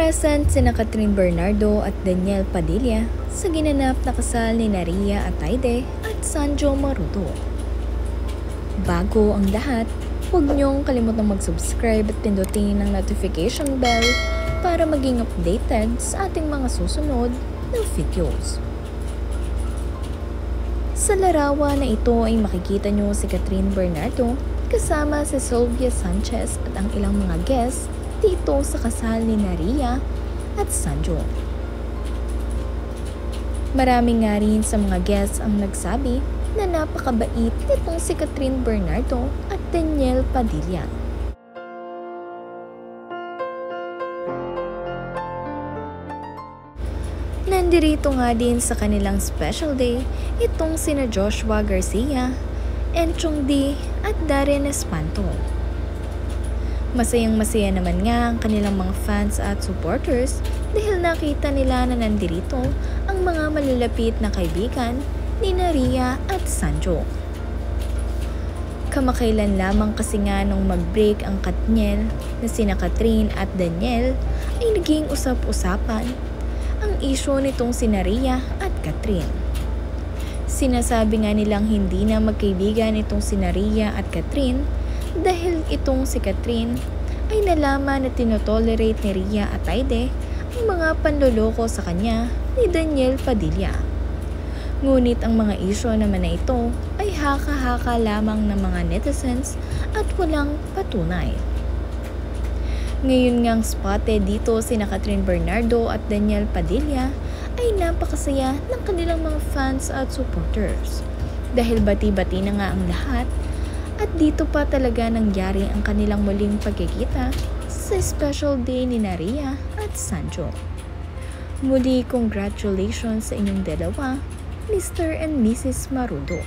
Present sina Catherine Bernardo at Daniel Padilla sa ginanap na kasal ni Ria Ataide at Sanjo Maruto. Bago ang lahat, huwag niyong kalimutang mag-subscribe at pindutin ang notification bell para maging updated sa ating mga susunod na videos. Sa larawan na ito ay makikita niyo si Catherine Bernardo kasama si Sylvia Sanchez at ang ilang mga guests dito sa kasal ni Ria at Sanjo. Marami nga rin sa mga guests ang nagsabi na napakabait nitong si Catherine Bernardo at Daniel Padilla. Nandirito nga din sa kanilang special day itong sina Joshua Garcia, Enchong D at Darren Espanto. Masayang-masaya naman nga ang kanilang mga fans at supporters dahil nakita nila na nandirito ang mga malalapit na kaibigan ni Ria at Sanjo. Kamakailan lamang kasi nga nung mag-break ang Katniel na sina Catherine at Daniel ay naging usap-usapan ang isyu nitong sina Ria at Catherine. Sinasabi nga nilang hindi na magkaibigan itong sina Ria at Catherine dahil itong si Catherine ay nalaman na tinotolerate ni Ria Ataide ang mga panloloko sa kanya ni Daniel Padilla. Ngunit ang mga isyu naman na ito ay haka-haka lamang ng mga netizens at walang patunay. Ngayon ngang spotted dito sina Catherine Bernardo at Daniel Padilla ay napakasaya ng kanilang mga fans at supporters dahil bati-bati na nga ang lahat. At dito pa talaga nangyari ang kanilang muling pagkikita sa special day ni Ria at Sanjo. Muli, congratulations sa inyong dalawa, Mr. and Mrs. Marudo.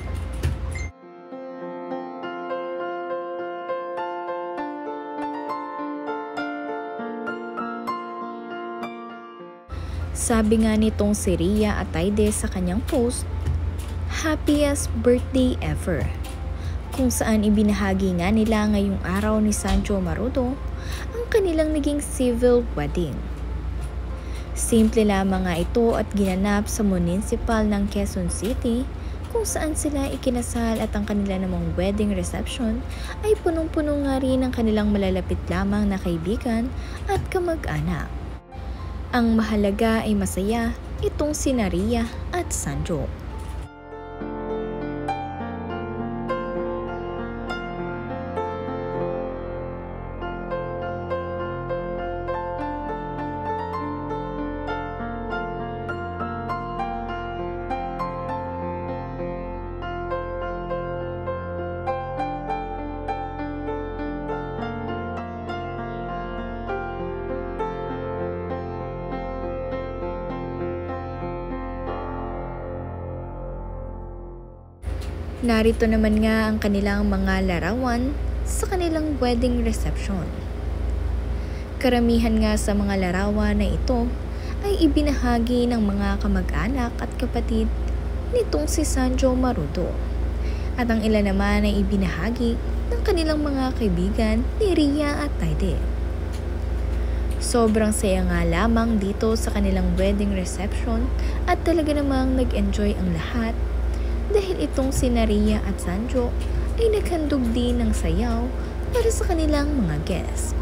Sabi nga nitong si Ria Ataide sa kanyang post, "Happiest birthday ever." Kung saan ibinahagi nga nila ngayong araw ni Sanjo Maruto ang kanilang naging civil wedding. Simple lamang nga ito at ginanap sa municipal ng Quezon City kung saan sila ikinasal at ang kanila namang wedding reception ay punong-puno nga rin ng kanilang malalapit lamang na kaibigan at kamag-anak. Ang mahalaga ay masaya itong sina Ria at Sanjo. Narito naman nga ang kanilang mga larawan sa kanilang wedding reception. Karamihan nga sa mga larawan na ito ay ibinahagi ng mga kamag-anak at kapatid nitong si Sanjo Maruto. At ang ilan naman ay ibinahagi ng kanilang mga kaibigan ni Ria at Ataide. Sobrang saya nga lamang dito sa kanilang wedding reception at talaga namang nag-enjoy ang lahat dahil itong si Ria at Sanjo ay naghandog din ng sayaw para sa kanilang mga guests.